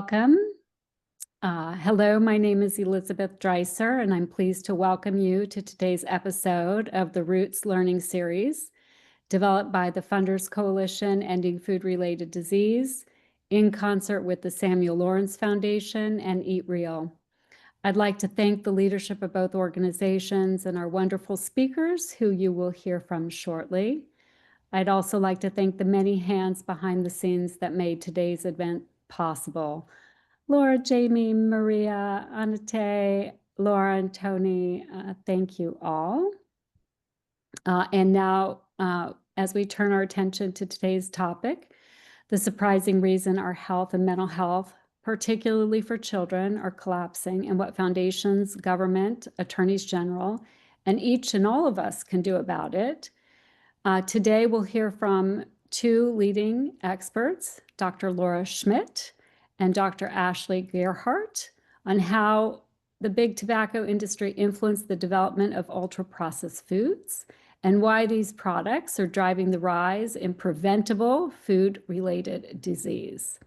welcome. Hello, my name is Elizabeth Dreiser, and I'm pleased to welcome you to today's episode of the Roots Learning Series, developed by the Funders Coalition Ending Food-Related Disease, in concert with the Samuel Lawrence Foundation and Eat Real. I'd like to thank the leadership of both organizations and our wonderful speakers, who you will hear from shortly. I'd also like to thank the many hands behind the scenes that made today's event possible. Laura, Jamie, Maria, Anate, Laura, and Tony, thank you all. And now, as we turn our attention to today's topic, the surprising reason our health and mental health, particularly for children, are collapsing, and what foundations, government, attorneys general, and each and all of us can do about it. Today, we'll hear from two leading experts, Dr. Laura Schmidt and Dr. Ashley Gerhardt, on how the big tobacco industry influenced the development of ultra-processed foods and why these products are driving the rise in preventable food-related disease.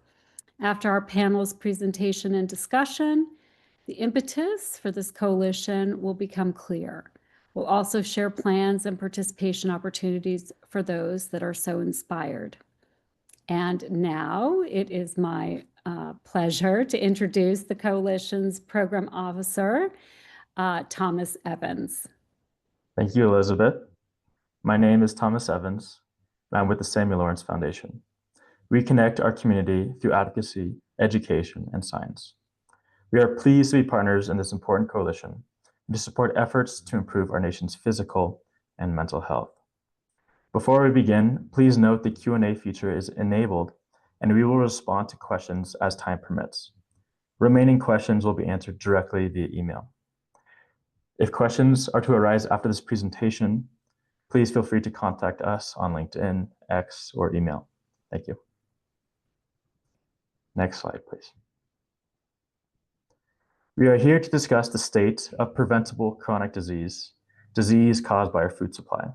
After our panel's presentation and discussion, the impetus for this coalition will become clear. We'll also share plans and participation opportunities for those that are so inspired. And now it is my pleasure to introduce the coalition's program officer, Thomas Evans. Thank you, Elizabeth. My name is Thomas Evans, and I'm with the Samuel Lawrence Foundation. We connect our community through advocacy, education, and science. We are pleased to be partners in this important coalition and to support efforts to improve our nation's physical and mental health. Before we begin, please note the Q&A feature is enabled, and we will respond to questions as time permits. Remaining questions will be answered directly via email. If questions are to arise after this presentation, please feel free to contact us on LinkedIn, X, or email. Thank you. Next slide, please. We are here to discuss the state of preventable chronic disease caused by our food supply.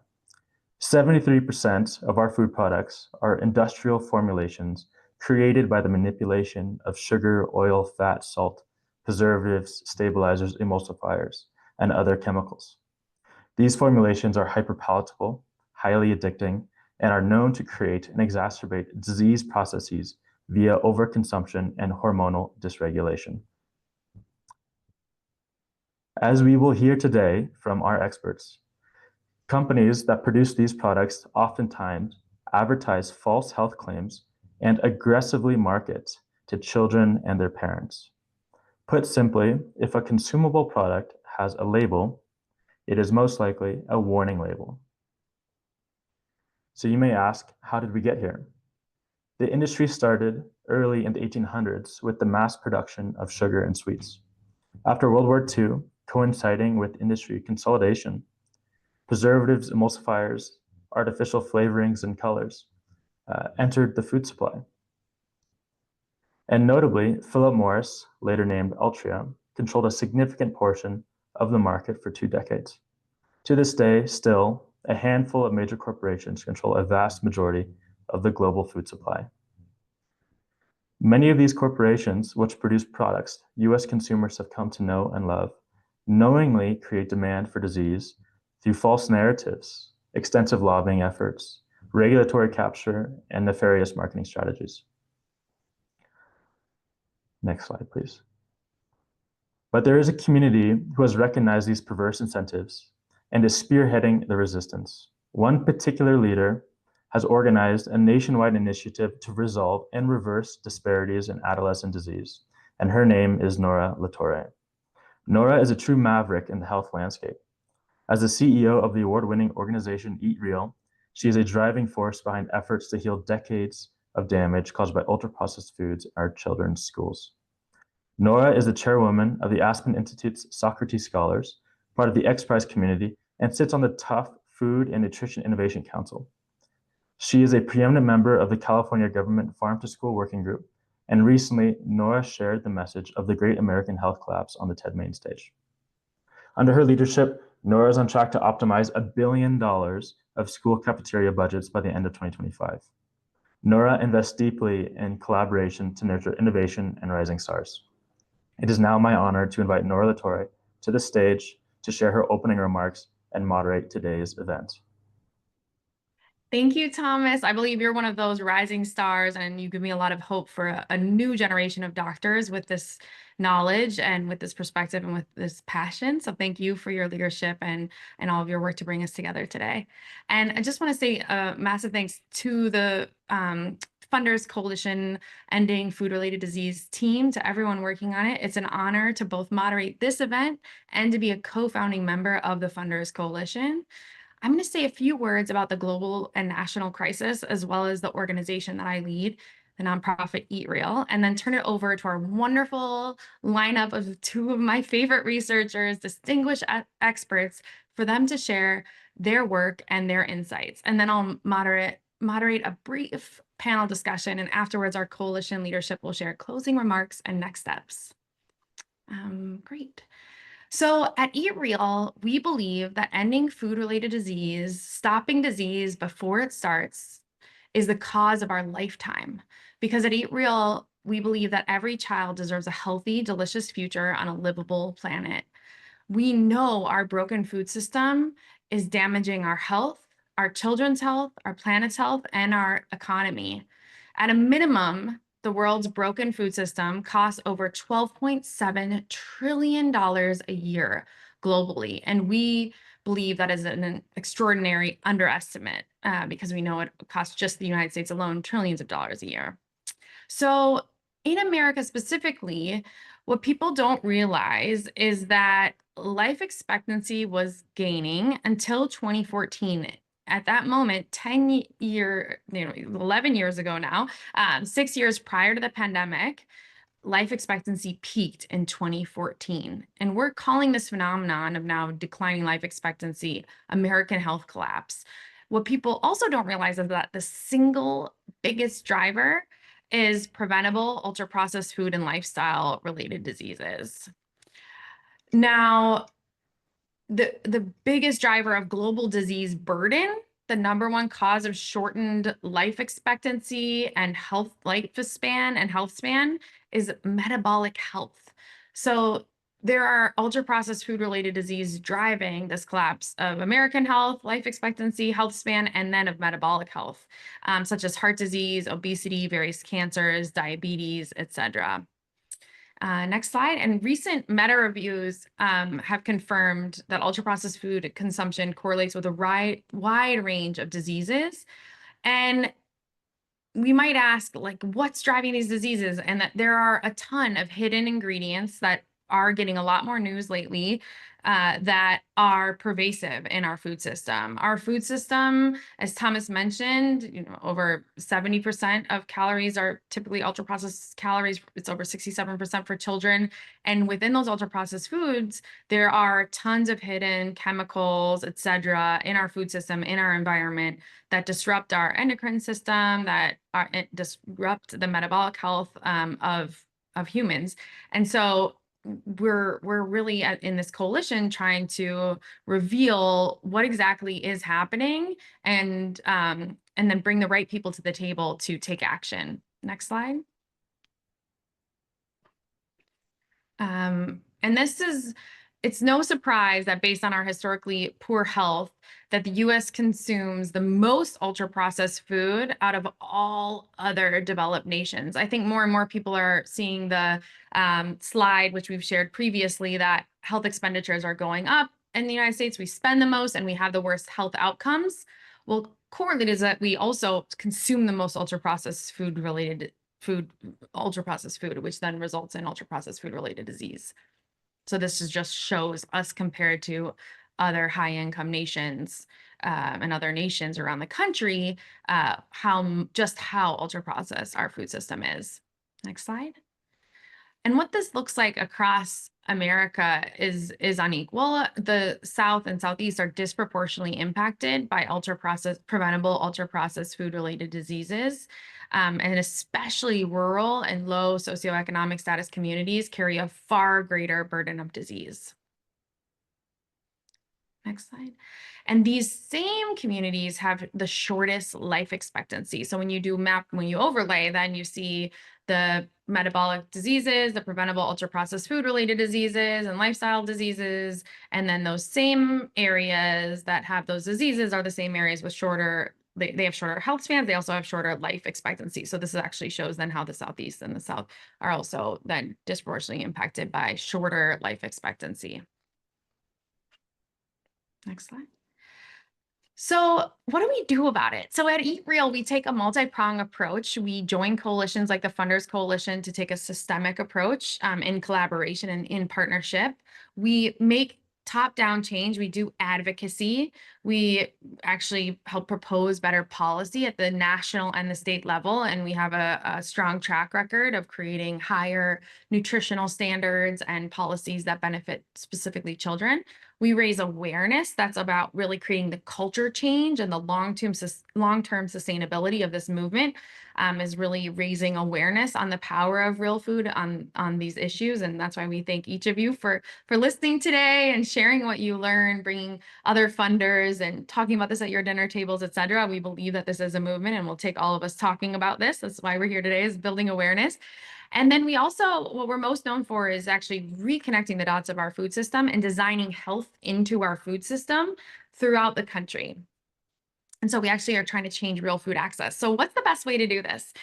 73% of our food products are industrial formulations created by the manipulation of sugar, oil, fat, salt, preservatives, stabilizers, emulsifiers, and other chemicals. These formulations are hyperpalatable, highly addicting, and are known to create and exacerbate disease processes via overconsumption and hormonal dysregulation. As we will hear today from our experts, companies that produce these products oftentimes advertise false health claims and aggressively market to children and their parents. Put simply, if a consumable product has a label, it is most likely a warning label. So you may ask, how did we get here? The industry started early in the 1800s with the mass production of sugar and sweets. After World War II, coinciding with industry consolidation, preservatives, emulsifiers, artificial flavorings, and colors entered the food supply. And notably, Philip Morris, later named Altria, controlled a significant portion of the market for 2 decades. To this day, still, a handful of major corporations control a vast majority of the global food supply. Many of these corporations, which produce products US consumers have come to know and love, knowingly create demand for disease through false narratives, extensive lobbying efforts, regulatory capture, and nefarious marketing strategies. Next slide, please. But there is a community who has recognized these perverse incentives and is spearheading the resistance. One particular leader has organized a nationwide initiative to resolve and reverse disparities in adolescent disease, and her name is Nora LaTorre. Nora is a true maverick in the health landscape. As the CEO of the award-winning organization Eat Real, she is a driving force behind efforts to heal decades of damage caused by ultra-processed foods in our children's schools. Nora is the chairwoman of the Aspen Institute's Socrates Scholars, part of the X Prize community, and sits on the Tough Food and Nutrition Innovation Council. She is a preeminent member of the California Government Farm to School Working Group, and recently, Nora shared the message of the Great American Health Collapse on the TED main stage. Under her leadership, Nora is on track to optimize $1 billion of school cafeteria budgets by the end of 2025. Nora invests deeply in collaboration to nurture innovation and rising stars. It is now my honor to invite Nora LaTorre to the stage to share her opening remarks and moderate today's event. Thank you, Thomas. I believe you're one of those rising stars, and you give me a lot of hope for a new generation of doctors with this knowledge and with this perspective and with this passion. So thank you for your leadership and all of your work to bring us together today. And I just want to say a massive thanks to the Funders Coalition Ending Food-Related Disease team, to everyone working on it. It's an honor to both moderate this event and to be a co-founding member of the Funders Coalition. I'm going to say a few words about the global and national crisis, as well as the organization that I lead, the nonprofit Eat Real, and then turn it over to our wonderful lineup of two of my favorite researchers, distinguished experts, for them to share their work and their insights. And then I'll moderate a brief panel discussion, and afterwards our coalition leadership will share closing remarks and next steps. Great. So at Eat Real, we believe that ending food-related disease, stopping disease before it starts, is the cause of our lifetime. Because at Eat Real, we believe that every child deserves a healthy, delicious future on a livable planet. We know our broken food system is damaging our health, our children's health, our planet's health, and our economy. At a minimum, the world's broken food system costs over $12.7 trillion a year globally. And we believe that is an extraordinary underestimate because we know it costs just the United States alone trillions of dollars a year. So in America specifically, what people don't realize is that life expectancy was gaining until 2014. At that moment, 11 years ago now, 6 years prior to the pandemic, life expectancy peaked in 2014. And we're calling this phenomenon of now declining life expectancy American health collapse. What people also don't realize is that the single biggest driver is preventable ultra-processed food and lifestyle-related diseases. Now, the biggest driver of global disease burden, the number one cause of shortened life expectancy and health span is metabolic health. So there are ultra-processed food-related disease driving this collapse of American health, life expectancy, health span, and then of metabolic health, such as heart disease, obesity, various cancers, diabetes, etc. Next slide. And recent meta-reviews have confirmed that ultra-processed food consumption correlates with a wide range of diseases. And we might ask, like, what's driving these diseases? And that there are a ton of hidden ingredients that are getting a lot more news lately that are pervasive in our food system. Our food system, as Thomas mentioned, over 70% of calories are typically ultra-processed calories. It's over 67% for children. And within those ultra-processed foods, there are tons of hidden chemicals, et cetera, in our food system, in our environment, that disrupt our endocrine system, that disrupt the metabolic health of humans. And so we're really in this coalition trying to reveal what exactly is happening and then bring the right people to the table to take action. Next slide. And it's no surprise that based on our historically poor health, that the US consumes the most ultra-processed food out of all other developed nations. I think more and more people are seeing the slide, which we've shared previously, that health expenditures are going up in the United States. We spend the most and we have the worst health outcomes. Well, correlated is that we also consume the most ultra-processed food, which then results in ultra-processed food-related disease. So this just shows us compared to other high-income nations and other nations around the country, how ultra-processed our food system is. Next slide. And what this looks like across America is unequal. The South and Southeast are disproportionately impacted by preventable ultra-processed food-related diseases. And especially rural and low socioeconomic status communities carry a far greater burden of disease. Next slide. And these same communities have the shortest life expectancy. So when you overlay, then you see the metabolic diseases, the preventable ultra-processed food-related diseases, and lifestyle diseases. And then those same areas that have those diseases are the same areas with shorter, they have shorter health spans. They also have shorter life expectancy. So this actually shows then how the Southeast and the South are also then disproportionately impacted by shorter life expectancy. Next slide. So what do we do about it? So at Eat Real, we take a multi-pronged approach. We join coalitions like the Funders Coalition to take a systemic approach in collaboration and in partnership. We make top-down change. We do advocacy. We actually help propose better policy at the national and the state level. And we have a strong track record of creating higher nutritional standards and policies that benefit specifically children. We raise awareness. That's about really creating the culture change, and the long-term sustainability of this movement is really raising awareness on the power of real food on these issues. And that's why we thank each of you for listening today and sharing what you learn, bringing other funders and talking about this at your dinner tables, et cetera. We believe that this is a movement, and we'll take all of us talking about this. That's why we're here today, is building awareness. And then we also, what we're most known for is actually reconnecting the dots of our food system and designing health into our food system throughout the country. And so we actually are trying to change real food access. So what's the best way to do this?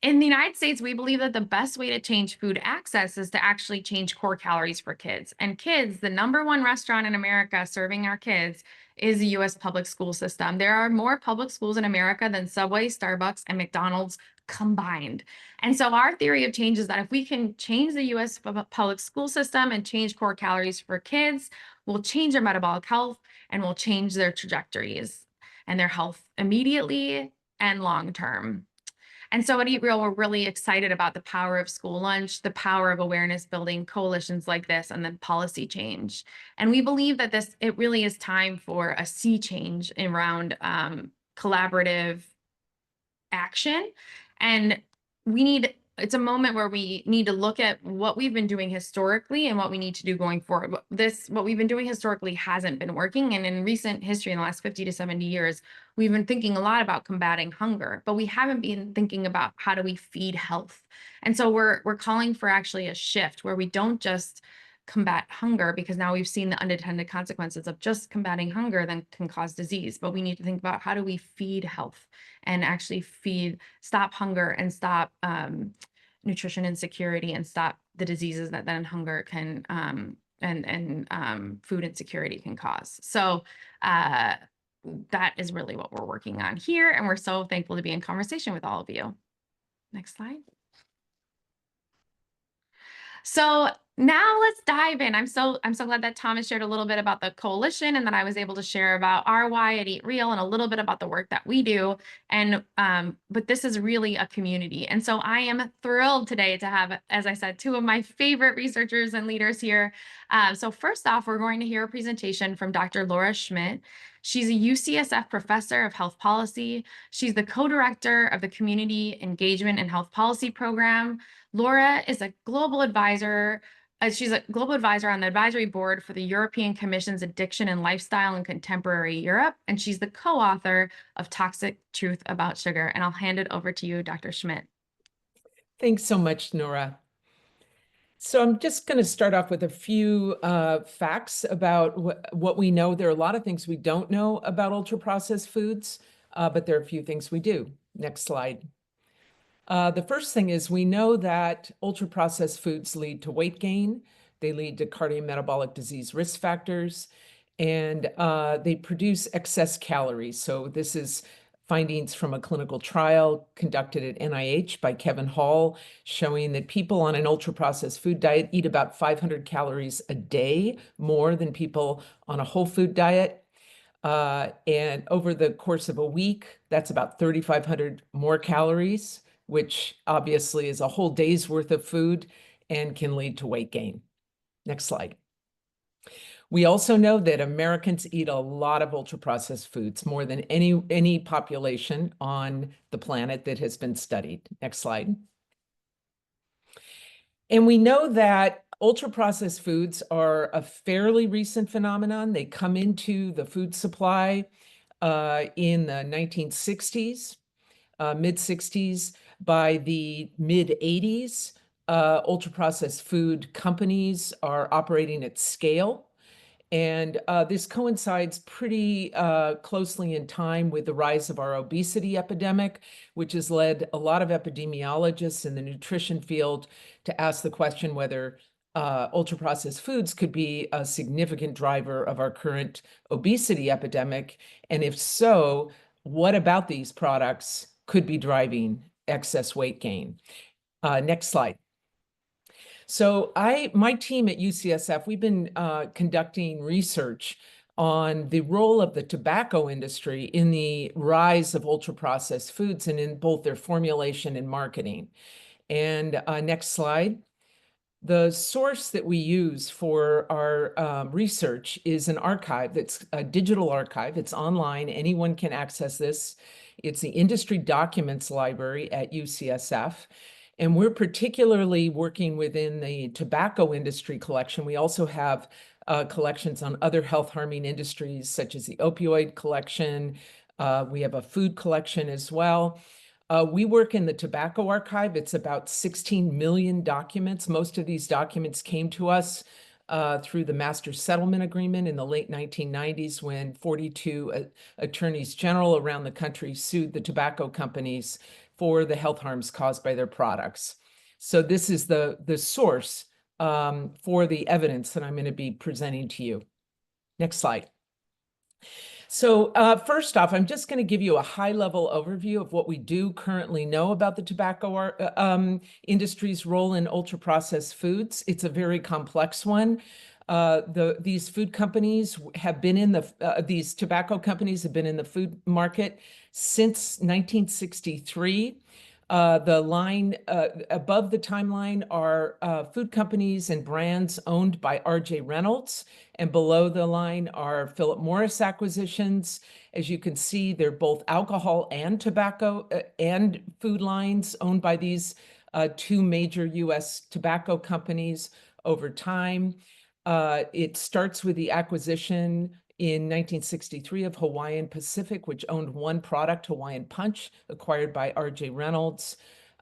In the United States, we believe that the best way to change food access is to actually change core calories for kids. And kids, the #1 restaurant in America serving our kids is the US public school system. There are more public schools in America than Subway, Starbucks, and McDonald's combined. And so our theory of change is that if we can change the US public school system and change core calories for kids, we'll change their metabolic health, and we'll change their trajectories and their health immediately and long term. And so at Eat Real, we're really excited about the power of school lunch, the power of awareness building coalitions like this, and then policy change. And we believe that it really is time for a sea change around collaborative action. And it's a moment where we need to look at what we've been doing historically and what we need to do going forward. What we've been doing historically hasn't been working. And in recent history, in the last 50 to 70 years, we've been thinking a lot about combating hunger, but we haven't been thinking about how do we feed health. And so we're calling for actually a shift where we don't just combat hunger, because now we've seen the unintended consequences of just combating hunger then can cause disease. But we need to think about how do we feed health and actually stop hunger and stop nutrition insecurity and stop the diseases that then hunger can and food insecurity can cause. So that is really what we're working on here, and we're so thankful to be in conversation with all of you. Next slide. So now let's dive in. I'm so glad that Thomas shared a little bit about the coalition, and that I was able to share about our why at Eat Real and a little bit about the work that we do. And but this is really a community. And so I am thrilled today to have, as I said, two of my favorite researchers and leaders here. So first off, we're going to hear a presentation from Dr. Laura Schmidt. She's a UCSF professor of health policy. She's the co-director of the Community Engagement and Health Policy Program. Laura is a global advisor. She's a global advisor on the advisory board for the European Commission's Addiction and Lifestyle in Contemporary Europe, and she's the co-author of Toxic Truth About Sugar. And I'll hand it over to you, Dr. Schmidt. Thanks so much, Nora. So I'm just going to start off with a few facts about what we know. There are a lot of things we don't know about ultra-processed foods, but there are a few things we do. Next slide. The first thing is we know that ultra-processed foods lead to weight gain. They lead to cardiometabolic disease risk factors, and they produce excess calories. So this is findings from a clinical trial conducted at NIH by Kevin Hall, showing that people on an ultra-processed food diet eat about 500 calories a day more than people on a whole food diet. And over the course of a week, that's about 3,500 more calories, which obviously is a whole day's worth of food and can lead to weight gain. Next slide. We also know that Americans eat a lot of ultra-processed foods, more than any population on the planet that has been studied. Next slide. And we know that Ultra-processed foods are a fairly recent phenomenon. They come into the food supply in the 1960s, mid-60s. By the mid-80s, ultra-processed food companies are operating at scale. And this coincides pretty closely in time with the rise of our obesity epidemic, which has led a lot of epidemiologists in the nutrition field to ask the question whether ultra-processed foods could be a significant driver of our current obesity epidemic. And if so, what about these products could be driving excess weight gain? Next slide. So my team at UCSF, we've been conducting research on the role of the tobacco industry in the rise of ultra-processed foods and in both their formulation and marketing. And next slide. The source that we use for our research is an archive that's a digital archive. It's online. Anyone can access this. It's the Industry Documents Library at UCSF. And we're particularly working within the tobacco industry collection. We also have collections on other health-harming industries, such as the opioid collection. We have a food collection as well. We work in the tobacco archive. It's about 16 million documents. Most of these documents came to us through the Master Settlement Agreement in the late 1990s, when 42 attorneys general around the country sued the tobacco companies for the health harms caused by their products. So this is the source for the evidence that I'm going to be presenting to you. Next slide. So first off, I'm just going to give you a high-level overview of what we do currently know about the tobacco industry's role in ultra-processed foods. It's a very complex one. These food companies have been in these tobacco companies have been in the food market since 1963. The line above the timeline are food companies and brands owned by R.J. Reynolds, and below the line are Philip Morris acquisitions. As you can see, they're both alcohol and tobacco and food lines owned by these two major U.S. tobacco companies over time. It starts with the acquisition in 1963 of Hawaiian Pacific, which owned one product, Hawaiian Punch, acquired by R.J. Reynolds.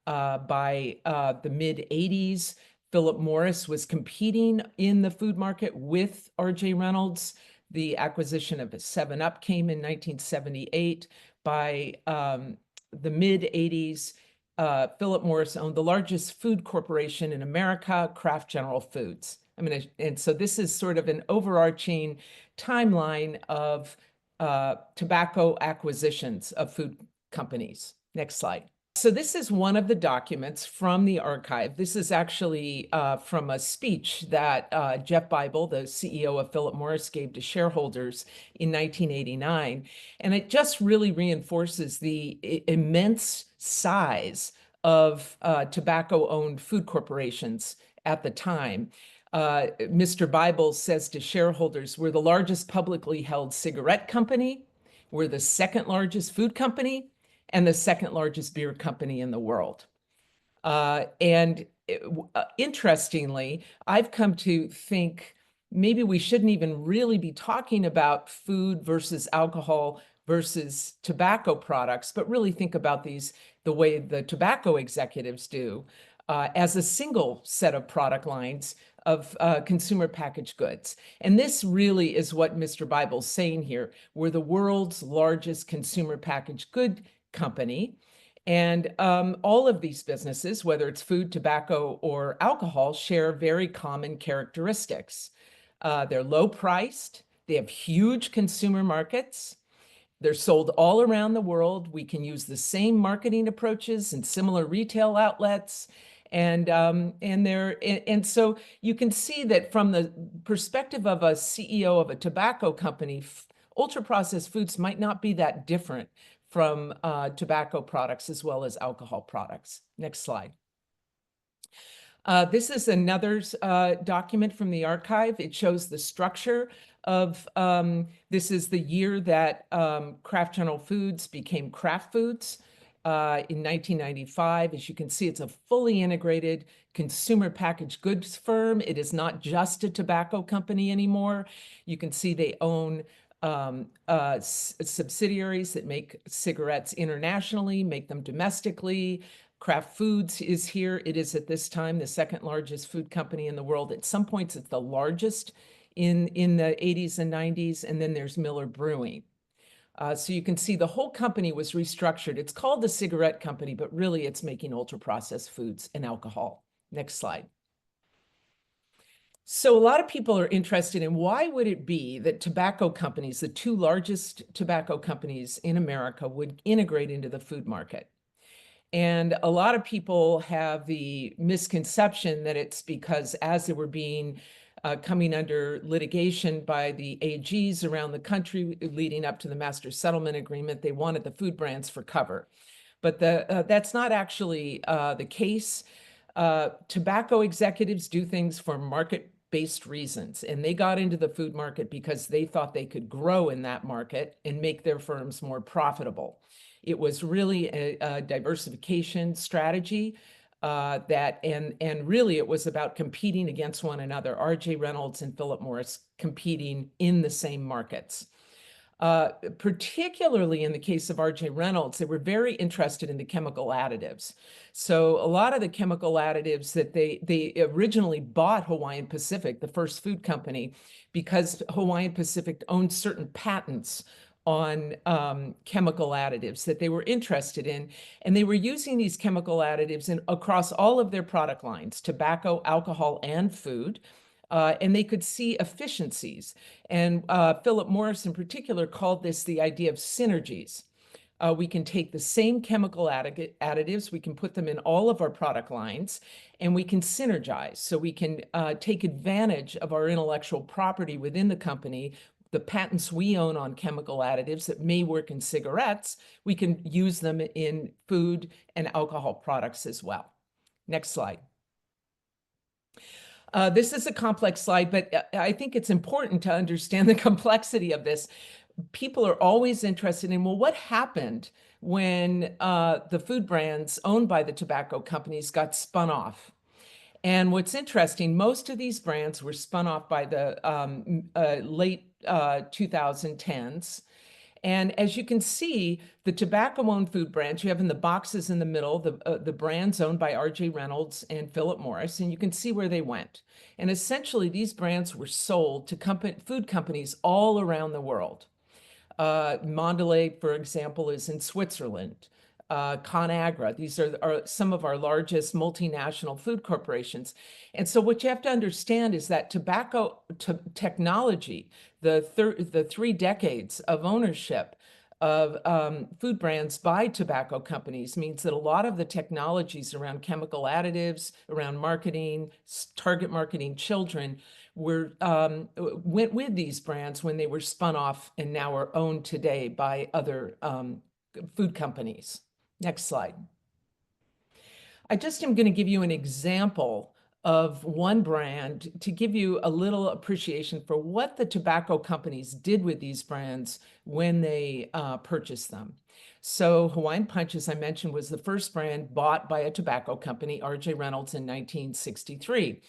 By the mid-80s, Philip Morris was competing in the food market with R.J. Reynolds. The acquisition of 7-Up came in 1978. By the mid-80s, Philip Morris owned the largest food corporation in America, Kraft General Foods. And so this is sort of an overarching timeline of tobacco acquisitions of food companies. Next slide. So this is one of the documents from the archive. This is actually from a speech that Jeff Bible, the CEO of Philip Morris, gave to shareholders in 1989. And it just really reinforces the immense size of tobacco-owned food corporations at the time. Mr. Bible says to shareholders, we're the largest publicly held cigarette company, we're the second largest food company, and the second largest beer company in the world. Interestingly, I've come to think maybe we shouldn't even really be talking about food versus alcohol versus tobacco products, but really think about these the way the tobacco executives do, as a single set of product lines of consumer packaged goods. And this really is what Mr. Bible's saying here. We're the world's largest consumer packaged good company. And all of these businesses, whether it's food, tobacco, or alcohol, share very common characteristics. They're low priced, they have huge consumer markets, they're sold all around the world. We can use the same marketing approaches and similar retail outlets. And so you can see that from the perspective of a CEO of a tobacco company, ultra-processed foods might not be that different from tobacco products as well as alcohol products. Next slide. This is another document from the archive. It shows the structure of, this is the year that Kraft General Foods became Kraft Foods. in 1995. As you can see, it's a fully integrated consumer packaged goods firm. It is not just a tobacco company anymore. You can see they own subsidiaries that make cigarettes internationally, make them domestically. Kraft Foods is here. It is at this time the second largest food company in the world. At some points, it's the largest in the 80s and 90s. And then there's Miller Brewing. So you can see the whole company was restructured. It's called the cigarette company, but really it's making ultra-processed foods and alcohol. Next slide. So a lot of people are interested in why would it be that tobacco companies, the two largest tobacco companies in America, would integrate into the food market? And a lot of people have the misconception that it's because as they were being coming under litigation by the AGs around the country leading up to the Master Settlement Agreement, they wanted the food brands for cover. But that's not actually the case. Tobacco executives do things for market-based reasons, and they got into the food market because they thought they could grow in that market and make their firms more profitable. It was really a diversification strategy and really it was about competing against one another. R.J. Reynolds and Philip Morris competing in the same markets. Particularly in the case of R.J. Reynolds, they were very interested in the chemical additives. So a lot of the chemical additives that they originally bought Hawaiian Pacific, the first food company, because Hawaiian Pacific owned certain patents on chemical additives that they were interested in. And they were using these chemical additives across all of their product lines, tobacco, alcohol, and food. And they could see efficiencies. And Philip Morris in particular called this the idea of synergies. We can take the same chemical additives, we can put them in all of our product lines, and we can synergize. So we can take advantage of our intellectual property within the company. The patents we own on chemical additives that may work in cigarettes, we can use them in food and alcohol products as well. Next slide. This is a complex slide, but I think it's important to understand the complexity of this. People are always interested in, well, what happened when the food brands owned by the tobacco companies got spun off? And what's interesting, most of these brands were spun off by the late 2010s. And as you can see, the tobacco-owned food brands, you have in the boxes in the middle, the brands owned by R.J. Reynolds and Philip Morris, and you can see where they went. And essentially, these brands were sold to food companies all around the world. Mondelez, for example, is in Switzerland. ConAgra, these are some of our largest multinational food corporations. And so what you have to understand is that tobacco technology, the 3 decades of ownership of food brands by tobacco companies means that a lot of the technologies around chemical additives, around marketing, target marketing children, went with these brands when they were spun off and now are owned today by other food companies. Next slide. I just am going to give you an example of one brand to give you a little appreciation for what the tobacco companies did with these brands when they purchased them. So Hawaiian Punch, as I mentioned, was the first brand bought by a tobacco company, R.J. Reynolds, in 1963.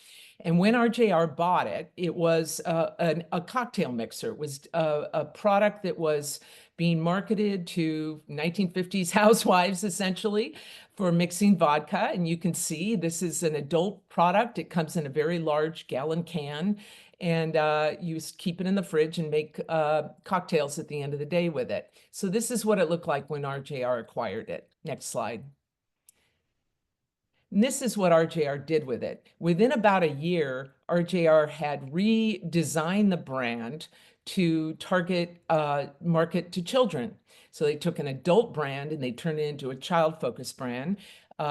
And when RJR bought it, it was a cocktail mixer. It was a product that was being marketed to 1950s housewives, essentially, for mixing vodka. And you can see this is an adult product. It comes in a very large gallon can. And you keep it in the fridge and make cocktails at the end of the day with it. So this is what it looked like when RJR acquired it. Next slide. And this is what RJR did with it. Within about a year, RJR had redesigned the brand to target market to children. So they took an adult brand and they turned it into a child-focused brand.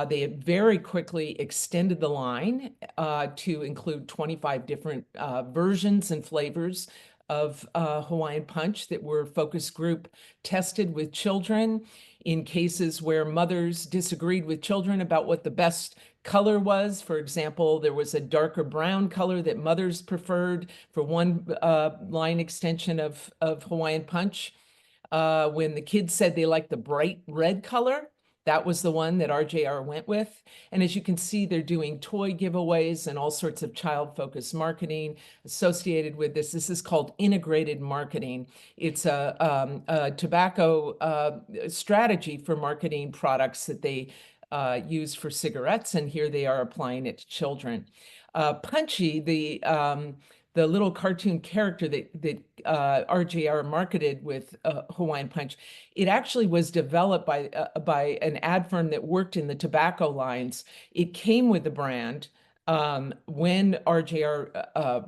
They had very quickly extended the line to include 25 different versions and flavors of Hawaiian Punch that were focus group tested with children in cases where mothers disagreed with children about what the best color was. For example, there was a darker brown color that mothers preferred for one line extension of Hawaiian Punch. When the kids said they liked the bright red color, That was the one that RJR went with. And as you can see, they're doing toy giveaways and all sorts of child-focused marketing associated with this. This is called integrated marketing. It's a tobacco strategy for marketing products that they use for cigarettes, and here they are applying it to children. Punchy, the little cartoon character that RJR marketed with Hawaiian Punch, it actually was developed by an ad firm that worked in the tobacco lines. It came with the brand when RJR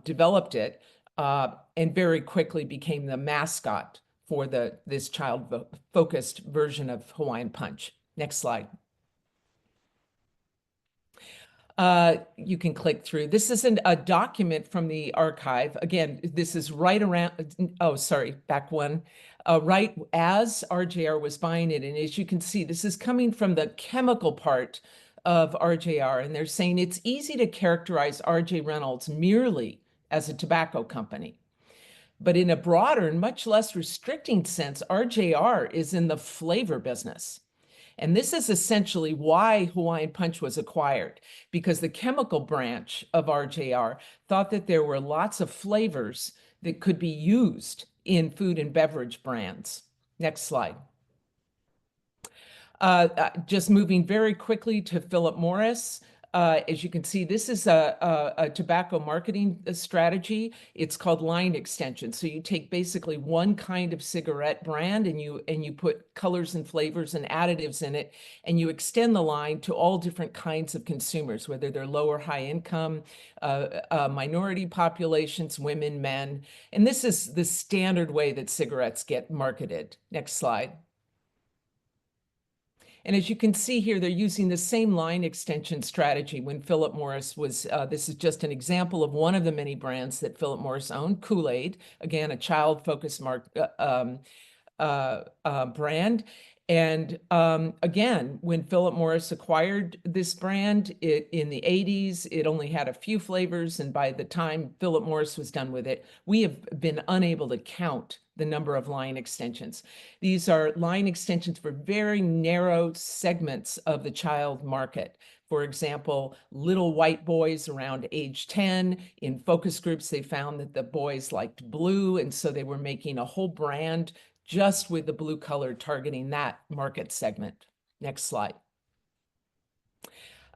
developed it, and very quickly became the mascot for this child-focused version of Hawaiian Punch. Next slide. You can click through. This isn't a document from the archive. Again, this is right around, oh, sorry, back one. Right as RJR was buying it. And as you can see, this is coming from the chemical part of RJR. And they're saying it's easy to characterize RJ Reynolds merely as a tobacco company. But in a broader and much less restricting sense, RJR is in the flavor business. And this is essentially why Hawaiian Punch was acquired, because the chemical branch of RJR thought that there were lots of flavors that could be used in food and beverage brands. Next slide. Just moving very quickly to Philip Morris. As you can see, this is a tobacco marketing strategy. It's called line extension. So you take basically one kind of cigarette brand and you put colors and flavors and additives in it, and you extend the line to all different kinds of consumers, whether they're low or high income, minority populations, women, men. And this is the standard way that cigarettes get marketed. Next slide. And as you can see here, they're using the same line extension strategy when Philip Morris was, this is just an example of one of the many brands that Philip Morris owned, Kool-Aid, again, a child-focused brand. And again, when Philip Morris acquired this brand in the 80s, it only had a few flavors. And by the time Philip Morris was done with it, we have been unable to count the number of line extensions. These are line extensions for very narrow segments of the child market. For example, little white boys around age 10. In focus groups, they found that the boys liked blue, and so they were making a whole brand just with the blue color targeting that market segment. Next slide.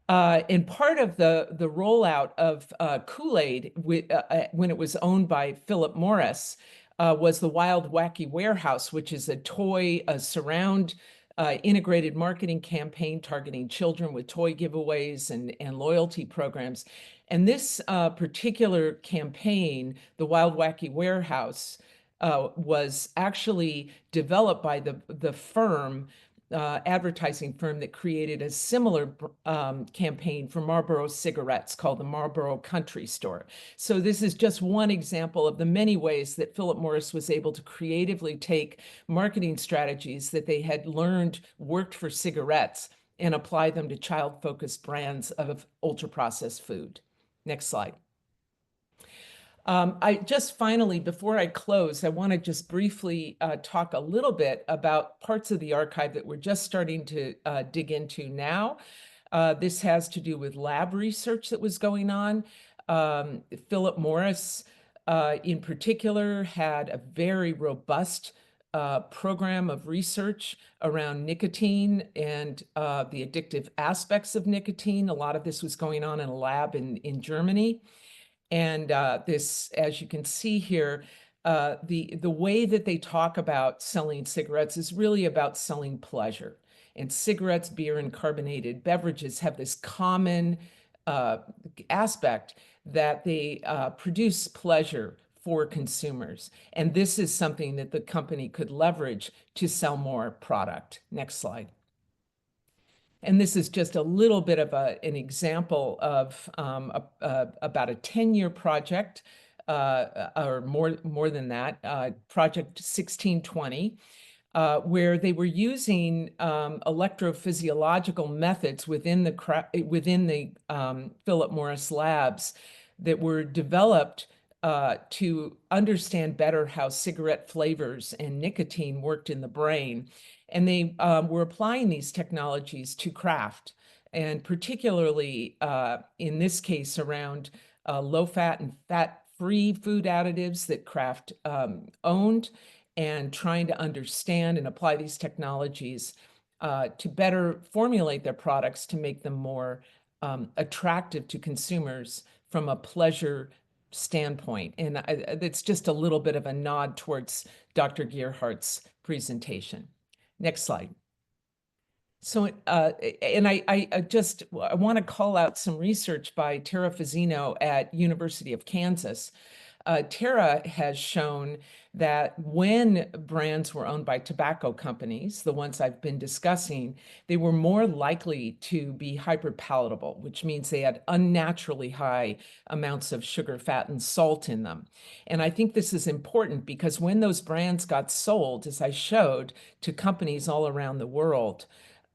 And part of the rollout of Kool-Aid when it was owned by Philip Morris was the Wild Wacky Warehouse, which is a toy surround integrated marketing campaign targeting children with toy giveaways and loyalty programs. And this particular campaign, the Wild Wacky Warehouse, was actually developed by the firm, advertising firm that created a similar campaign for Marlboro cigarettes called the Marlboro Country Store. So this is just one example of the many ways that Philip Morris was able to creatively take marketing strategies that they had learned worked for cigarettes and apply them to child-focused brands of ultra-processed food. Next slide. I just finally, before I close, I want to just briefly talk a little bit about parts of the archive that we're just starting to dig into now. This has to do with lab research that was going on. Philip Morris, in particular, had a very robust program of research around nicotine and the addictive aspects of nicotine. A lot of this was going on in a lab in Germany. And this, as you can see here, the way that they talk about selling cigarettes is really about selling pleasure. And cigarettes, beer, and carbonated beverages have this common aspect that they produce pleasure for consumers. And this is something that the company could leverage to sell more product. Next slide. And this is just a little bit of an example of about a 10-year project, or more than that, Project 1620, where they were using electrophysiological methods within the Philip Morris labs that were developed to understand better how cigarette flavors and nicotine worked in the brain. And they were applying these technologies to craft, and particularly in this case around low-fat and fat-free food additives that Kraft owned, and trying to understand and apply these technologies to better formulate their products to make them more attractive to consumers from a pleasure standpoint. And it's just a little bit of a nod towards Dr. Gerhardt's presentation. Next slide. So, and I want to call out some research by Tara Fazzino at University of Kansas. Tara has shown that when brands were owned by tobacco companies, the ones I've been discussing, they were more likely to be hyperpalatable, which means they had unnaturally high amounts of sugar, fat, and salt in them. And I think this is important because when those brands got sold, as I showed, to companies all around the world,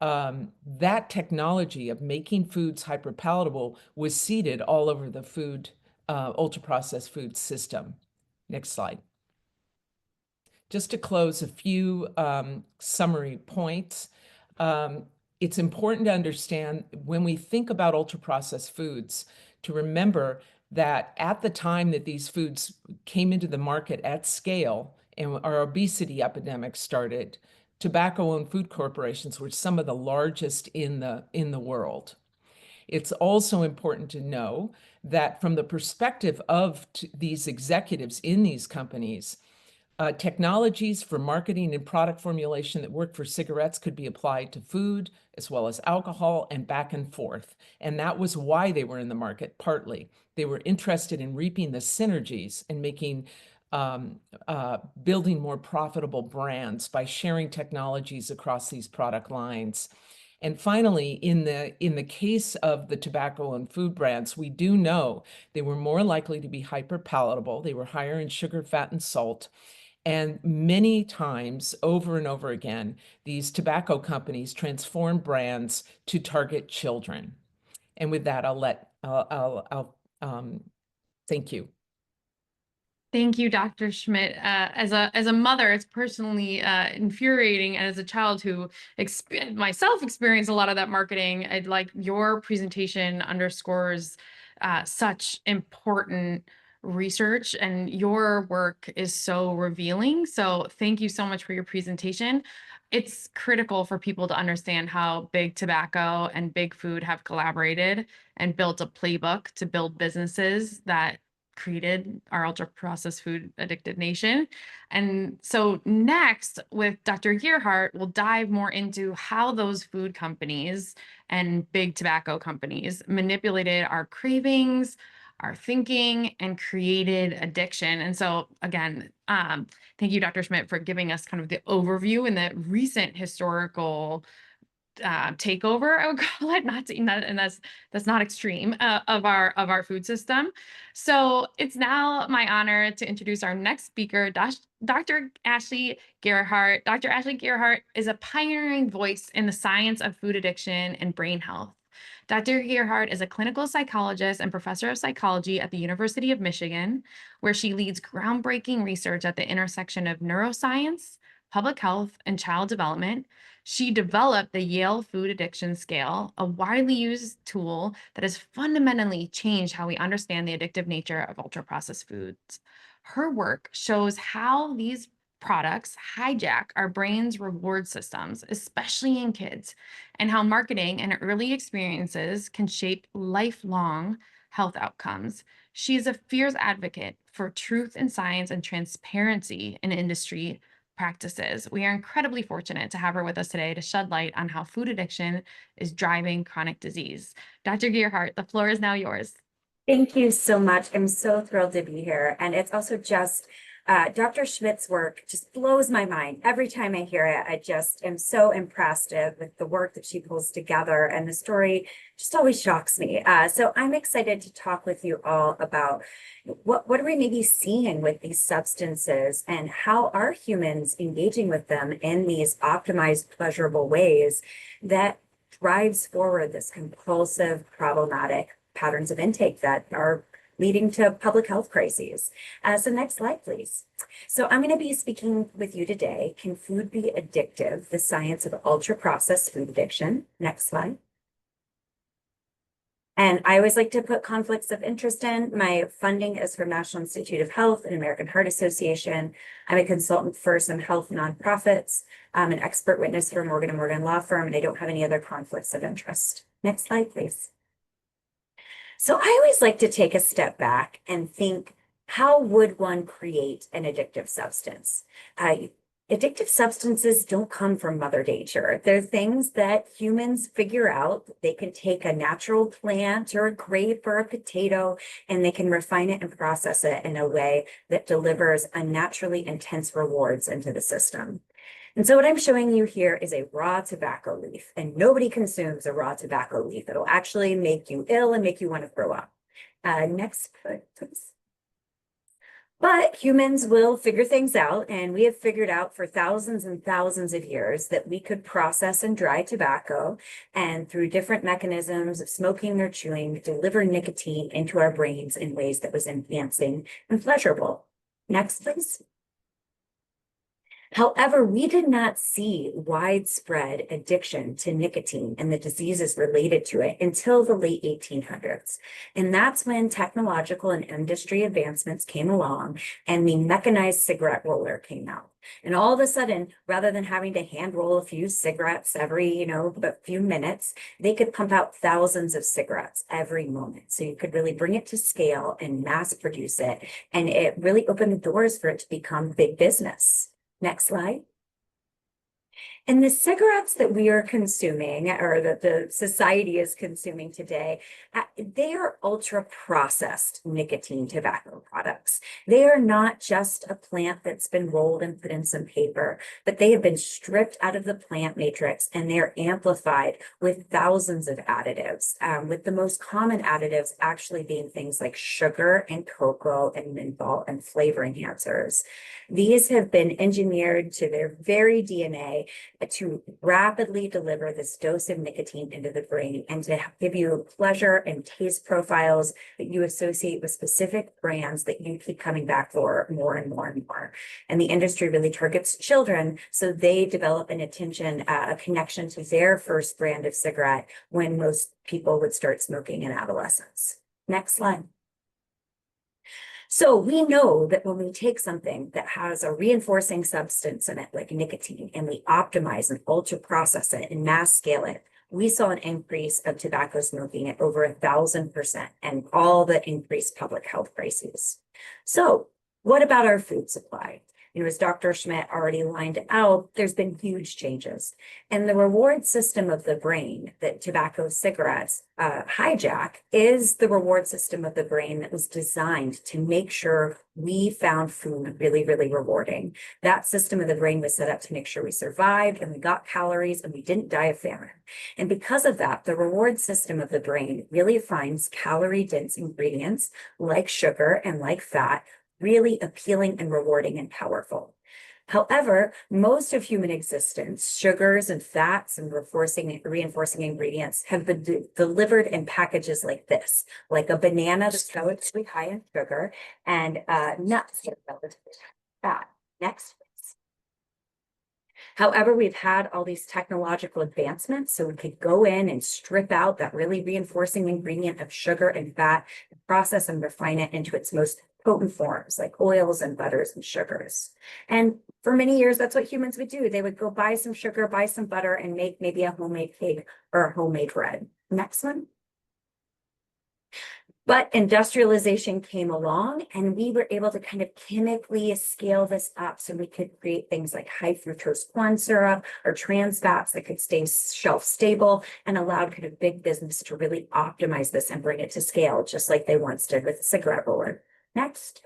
that technology of making foods hyperpalatable was seeded all over the food ultra-processed food system. Next slide. Just to close, a few summary points. It's important to understand when we think about ultra-processed foods to remember that at the time that these foods came into the market at scale and our obesity epidemic started, tobacco-owned food corporations were some of the largest in the world. It's also important to know that from the perspective of these executives in these companies, technologies for marketing and product formulation that work for cigarettes could be applied to food as well as alcohol and back and forth. And that was why they were in the market, partly. They were interested in reaping the synergies and making building more profitable brands by sharing technologies across these product lines. And finally, in the case of the tobacco and food brands, we do know they were more likely to be hyperpalatable. They were higher in sugar, fat, and salt. And many times, over and over again, these tobacco companies transform brands to target children. And with that, thank you. Thank you, Dr. Schmidt. As a mother, it's personally infuriating, and as a child who myself experienced a lot of that marketing, I'd like your presentation underscores such important research, and your work is so revealing. So thank you so much for your presentation. It's critical for people to understand how big tobacco and big food have collaborated and built a playbook to build businesses that created our ultra-processed food addicted nation. And so next with Dr. Gerhardt, we'll dive more into how those food companies and big tobacco companies manipulated our cravings, our thinking, and created addiction. And so again, thank you, Dr. Schmidt, for giving us kind of the overview and the recent historical takeover, I would call it, and that's not extreme, of our food system. So it's now my honor to introduce our next speaker, Dr. Ashley Gerhardt. Dr. Ashley Gerhardt is a pioneering voice in the science of food addiction and brain health. Dr. Gerhardt is a clinical psychologist and professor of psychology at the University of Michigan, where she leads groundbreaking research at the intersection of neuroscience, public health, and child development. She developed the Yale Food Addiction Scale, a widely used tool that has fundamentally changed how we understand the addictive nature of ultra-processed foods. Her work shows how these products hijack our brain's reward systems, especially in kids, and how marketing and early experiences can shape lifelong health outcomes. She is a fierce advocate for truth in science and transparency in industry practices. We are incredibly fortunate to have her with us today to shed light on how food addiction is driving chronic disease. Dr. Gerhardt, the floor is now yours. Thank you so much. I'm so thrilled to be here. And it's also just, Dr. Schmidt's work just blows my mind. Every time I hear it, I just am so impressed with the work that she pulls together, and the story just always shocks me. So I'm excited to talk with you all about what are we maybe seeing with these substances, and how are humans engaging with them in these optimized, pleasurable ways that drives forward this compulsive, problematic patterns of intake that are leading to public health crises. So next slide, please. So I'm going to be speaking with you today. Can food be addictive? The science of ultra-processed food addiction. Next slide. And I always like to put conflicts of interest in. My funding is from National Institute of Health and American Heart Association. I'm a consultant for some health nonprofits. I'm an expert witness for Morgan & Morgan law firm, and I don't have any other conflicts of interest. Next slide, please. So I always like to take a step back and think, how would one create an addictive substance? Addictive substances don't come from Mother Nature. They're things that humans figure out. They can take a natural plant or a grape or a potato, and they can refine it and process it in a way that delivers unnaturally intense rewards into the system. And so what I'm showing you here is a raw tobacco leaf, and nobody consumes a raw tobacco leaf. It'll actually make you ill and make you want to throw up. Next, please. But humans will figure things out, and we have figured out for thousands and thousands of years that we could process and dry tobacco, and through different mechanisms of smoking or chewing, deliver nicotine into our brains in ways that was enhancing and pleasurable. Next, please. However, we did not see widespread addiction to nicotine and the diseases related to it until the late 1800s. And that's when technological and industry advancements came along and the mechanized cigarette roller came out. And all of a sudden, rather than having to hand roll a few cigarettes every, a few minutes, they could pump out thousands of cigarettes every moment. So you could really bring it to scale and mass produce it. And it really opened the doors for it to become big business. Next slide. And the cigarettes that we are consuming, or that the society is consuming today, they are ultra-processed nicotine tobacco products. They are not just a plant that's been rolled and put in some paper, but they have been stripped out of the plant matrix, and they're amplified with thousands of additives, with the most common additives actually being things like sugar and cocoa and menthol and flavor enhancers. These have been engineered to their very DNA to rapidly deliver this dose of nicotine into the brain and to give you pleasure and taste profiles that you associate with specific brands that you keep coming back for more and more and more. And the industry really targets children, so they develop an attention, a connection to their first brand of cigarette when most people would start smoking in adolescence. Next slide. So we know that when we take something that has a reinforcing substance in it, like nicotine, and we optimize and ultra process it and mass scale it, we saw an increase of tobacco smoking at over 1,000% and all the increased public health crises. So what about our food supply? As Dr. Schmidt already lined out, there's been huge changes. And the reward system of the brain that tobacco cigarettes hijack is the reward system of the brain that was designed to make sure we found food really, really rewarding. That system of the brain was set up to make sure we survived and we got calories and we didn't die of famine. And because of that, the reward system of the brain really finds calorie-dense ingredients like sugar and like fat really appealing and rewarding and powerful. However, most of human existence, sugars and fats and reinforcing ingredients have been delivered in packages like this, like a banana that's relatively high in sugar and nuts that are relatively high in fat. Next, please. However, we've had all these technological advancements, so we could go in and strip out that really reinforcing ingredient of sugar and fat, and process and refine it into its most potent forms like oils and butters and sugars. And for many years, that's what humans would do. They would go buy some sugar, buy some butter, and make maybe a homemade cake or a homemade bread. Next one. But industrialization came along and we were able to kind of chemically scale this up so we could create things like high fructose corn syrup or trans fats that could stay shelf stable and allowed kind of big business to really optimize this and bring it to scale, just like they once did with the cigarette roller. Next.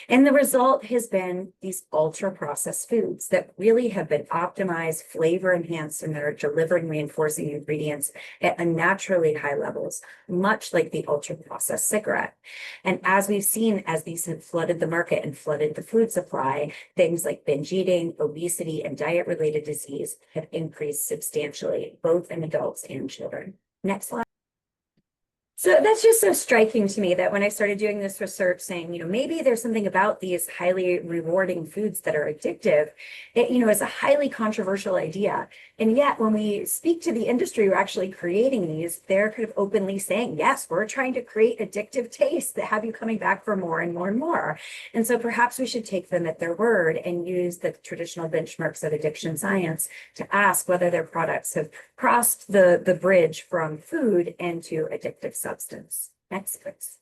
And the result has been these ultra processed foods that really have been optimized, flavor enhanced, and they're delivering reinforcing ingredients at unnaturally high levels, much like the ultra processed cigarette. And as we've seen, as these have flooded the market and flooded the food supply, things like binge eating, obesity, and diet related disease have increased substantially, both in adults and children. Next slide. So that's just so striking to me that when I started doing this research saying, maybe there's something about these highly rewarding foods that are addictive, it, is a highly controversial idea. And yet when we speak to the industry who are actually creating these, they're kind of openly saying, yes, we're trying to create addictive tastes that have you coming back for more and more and more. And so perhaps we should take them at their word and use the traditional benchmarks of addiction science to ask whether their products have crossed the bridge from food into addictive substance. Next, please.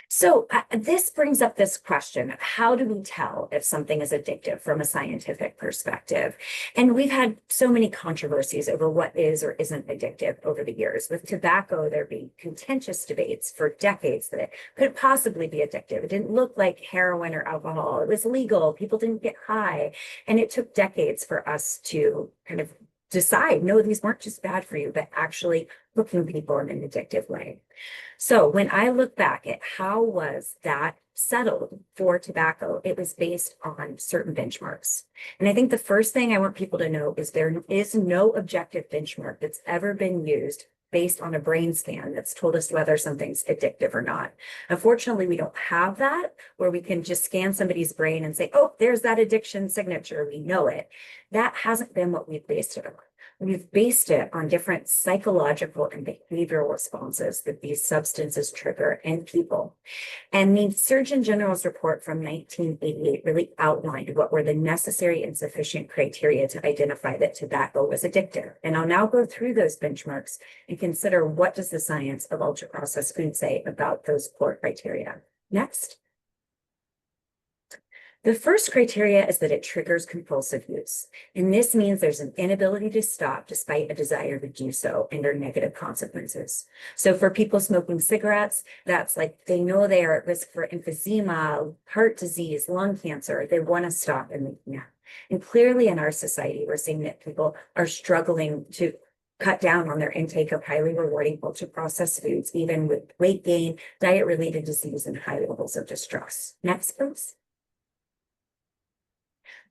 So this brings up this question of how do we tell if something is addictive from a scientific perspective? And we've had so many controversies over what is or isn't addictive over the years. With tobacco, there being contentious debates for decades that it could possibly be addictive. It didn't look like heroin or alcohol. It was legal. People didn't get high. And it took decades for us to kind of decide, no, these weren't just bad for you, but actually hooking people in an addictive way. So when I look back at how was that settled for tobacco, it was based on certain benchmarks. And I think the first thing I want people to know is there is no objective benchmark that's ever been used based on a brain scan that's told us whether something's addictive or not. Unfortunately, we don't have that where we can just scan somebody's brain and say, oh, there's that addiction signature. We know it. That hasn't been what we've based it on. We've based it on different psychological and behavioral responses that these substances trigger in people. And the Surgeon General's report from 1988 really outlined what were the necessary and sufficient criteria to identify that tobacco was addictive. And I'll now go through those benchmarks and consider what does the science of ultra-processed food say about those core criteria. Next. The first criteria is that it triggers compulsive use. And this means there's an inability to stop despite a desire to do so and there are negative consequences. So for people smoking cigarettes, that's like they know they are at risk for emphysema, heart disease, lung cancer. They want to stop and they can't. And clearly in our society, we're seeing that people are struggling to cut down on their intake of highly rewarding ultra-processed foods, even with weight gain, diet-related disease, and high levels of distress. Next, please.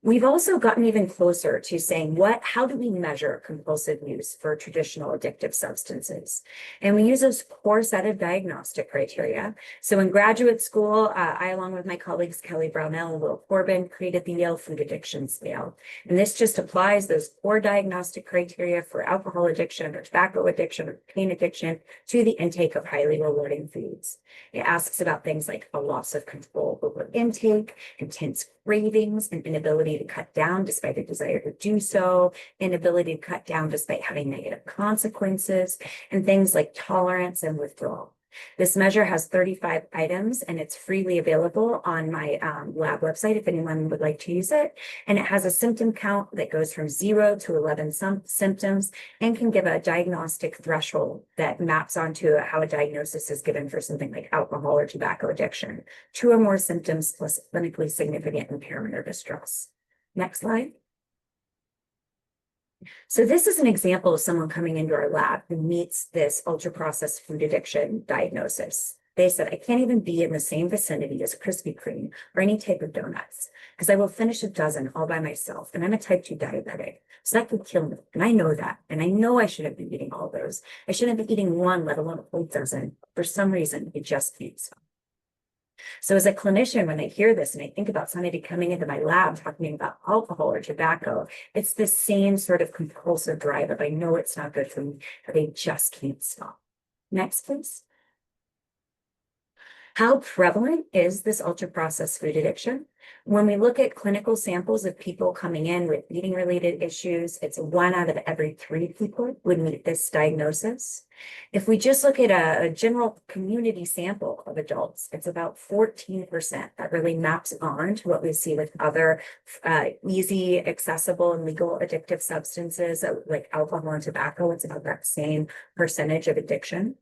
We've also gotten even closer to saying how do we measure compulsive use for traditional addictive substances? And we use those core set of diagnostic criteria. So in graduate school, I, along with my colleagues, Kelly Brownell and Will Corbin, created the Yale Food Addiction Scale. And this just applies those core diagnostic criteria for alcohol addiction or tobacco addiction or pain addiction to the intake of highly rewarding foods. It asks about things like a loss of control over intake, intense cravings, and inability to cut down despite a desire to do so, inability to cut down despite having negative consequences, and things like tolerance and withdrawal. This measure has 35 items and it's freely available on my lab website if anyone would like to use it. And it has a symptom count that goes from 0 to 11 symptoms and can give a diagnostic threshold that maps onto how a diagnosis is given for something like alcohol or tobacco addiction. 2 or more symptoms plus clinically significant impairment or distress. Next slide. So this is an example of someone coming into our lab who meets this ultra-processed food addiction diagnosis. They said, I can't even be in the same vicinity as Krispy Kreme or any type of donuts because I will finish a dozen all by myself. And I'm a type 2 diabetic, so that could kill me. And I know that. And I know I shouldn't be eating all those. I shouldn't be eating one, let alone a whole dozen. For some reason, it just can't stop. So as a clinician, when I hear this and I think about somebody coming into my lab talking about alcohol or tobacco, it's the same sort of compulsive drive of I know it's not good for me, but they just can't stop. Next, please. How prevalent is this ultra-processed food addiction? When we look at clinical samples of people coming in with eating-related issues, it's 1 out of every 3 people would meet this diagnosis. If we just look at a general community sample of adults, it's about 14% that really maps on to what we see with other easy, accessible, and legal addictive substances like alcohol and tobacco. It's about that same percentage of addiction.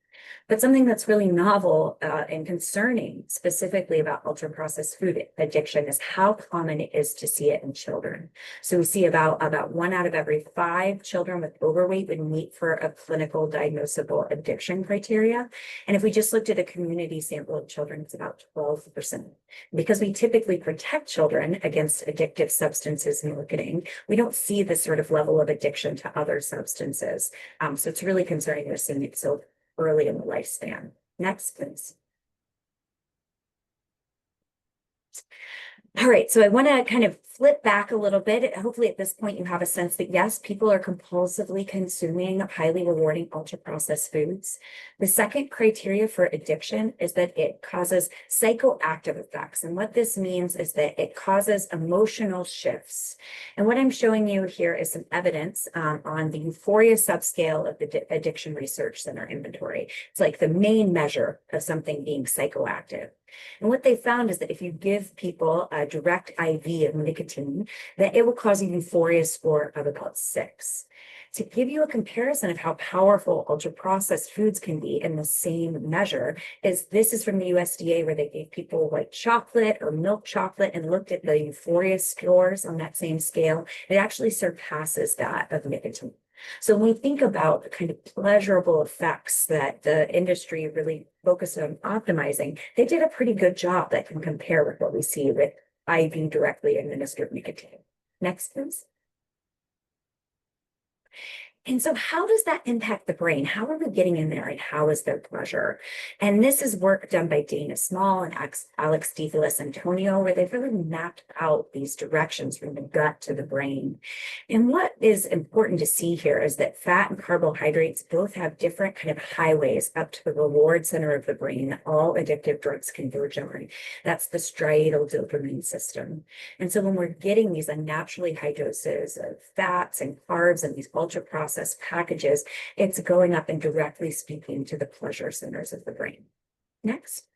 But something that's really novel and concerning specifically about ultra-processed food addiction is how common it is to see it in children. So we see about 1 out of every 5 children with overweight would meet for a clinical diagnosable addiction criteria. And if we just looked at a community sample of children, it's about 12%. Because we typically protect children against addictive substances and marketing, we don't see this sort of level of addiction to other substances. So it's really concerning we're seeing it so early in the lifespan. Next, please. All right, so I want to kind of flip back a little bit. Hopefully at this point you have a sense that yes, people are compulsively consuming highly rewarding ultra-processed foods. The second criteria for addiction is that it causes psychoactive effects. And what this means is that it causes emotional shifts. And what I'm showing you here is some evidence on the euphoria subscale of the Addiction Research Center inventory. It's like the main measure of something being psychoactive. And what they found is that if you give people a direct IV of nicotine, that it will cause a euphoria score of about 6. To give you a comparison of how powerful ultra-processed foods can be in the same measure, this is from the USDA, where they gave people white chocolate or milk chocolate and looked at the euphoria scores on that same scale. It actually surpasses that of nicotine. So when we think about the kind of pleasurable effects that the industry really focused on optimizing, they did a pretty good job that can compare with what we see with IV directly administered nicotine. Next, please. And so how does that impact the brain? How are we getting in there and how is their pleasure? And this is work done by Dana Small and Alex DeFelice Antonio, where they've really mapped out these directions from the gut to the brain. And what is important to see here is that fat and carbohydrates both have different kind of highways up to the reward center of the brain that all addictive drugs converge on. That's the striatal dopamine system. And so when we're getting these unnaturally high doses of fats and carbs and these ultra-processed packages, it's going up and directly speaking to the pleasure centers of the brain. Next.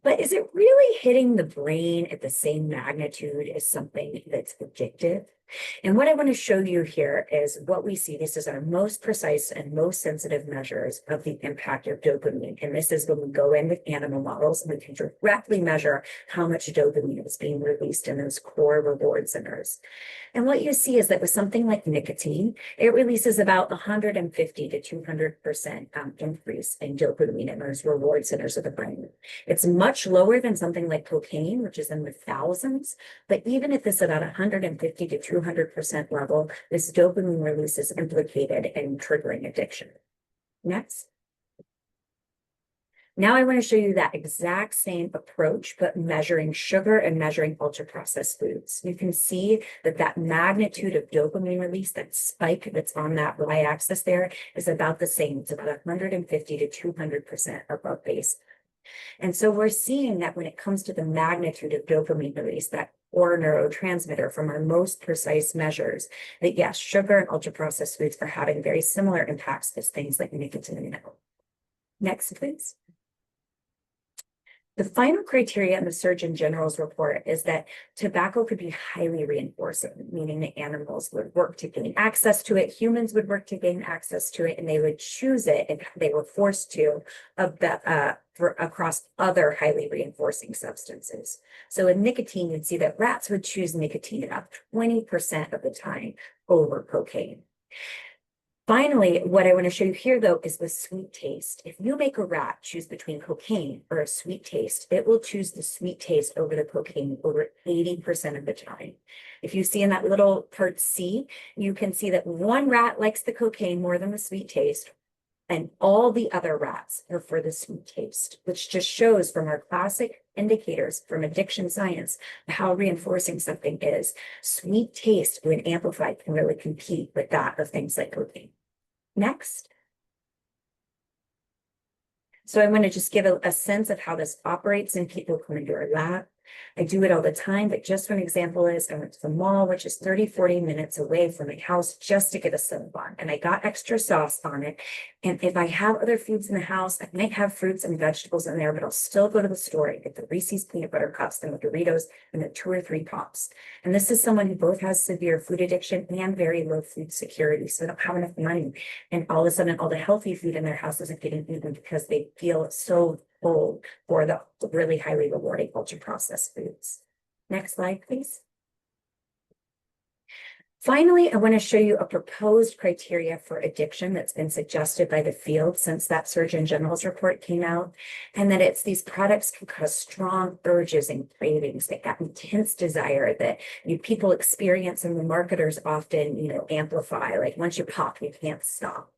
But is it really hitting the brain at the same magnitude as something that's addictive? And what I want to show you here is what we see. This is our most precise and most sensitive measures of the impact of dopamine. And this is when we go in with animal models and we can directly measure how much dopamine is being released in those core reward centers. And what you see is that with something like nicotine, it releases about 150 to 200% increase in dopamine in those reward centers of the brain. It's much lower than something like cocaine, which is in the thousands. But even at this about 150 to 200% level, this dopamine release is implicated in triggering addiction. Next. Now I want to show you that exact same approach, but measuring sugar and measuring ultra-processed foods. You can see that that magnitude of dopamine release, that spike that's on that y-axis there, is about the same. It's about 150 to 200% above base. And so we're seeing that when it comes to the magnitude of dopamine release, that core neurotransmitter from our most precise measures, that yes, sugar and ultra-processed foods are having very similar impacts as things like nicotine and nickel. Next, please. The final criteria in the Surgeon General's report is that tobacco could be highly reinforcing, meaning that animals would work to gain access to it, humans would work to gain access to it, and they would choose it if they were forced to across other highly reinforcing substances. So in nicotine, you'd see that rats would choose nicotine about 20% of the time over cocaine. Finally, what I want to show you here, though, is the sweet taste. If you make a rat choose between cocaine or a sweet taste, it will choose the sweet taste over the cocaine over 80% of the time. If you see in that little part C, you can see that one rat likes the cocaine more than the sweet taste, and all the other rats are for the sweet taste, which just shows from our classic indicators from addiction science how reinforcing something is. Sweet taste, when amplified, can really compete with that of things like cocaine. Next. So I want to just give a sense of how this operates in people coming to our lab. I do it all the time, but just one example is I went to the mall, which is 30-40 minutes away from my house, just to get a Cinnabon, and I got extra sauce on it. And if I have other foods in the house, I might have fruits and vegetables in there, but I'll still go to the store and get the Reese's peanut butter cups and the Doritos and the 2 or 3 pops. And this is someone who both has severe food addiction and very low food security, so they don't have enough money. And all of a sudden, all the healthy food in their house isn't getting eaten because they feel so full for the really highly rewarding ultra-processed foods. Next slide, please. Finally, I want to show you a proposed criteria for addiction that's been suggested by the field since that Surgeon General's report came out, and that it's these products can cause strong urges and cravings, that intense desire that people experience and the marketers often, amplify. Like once you pop, you can't stop.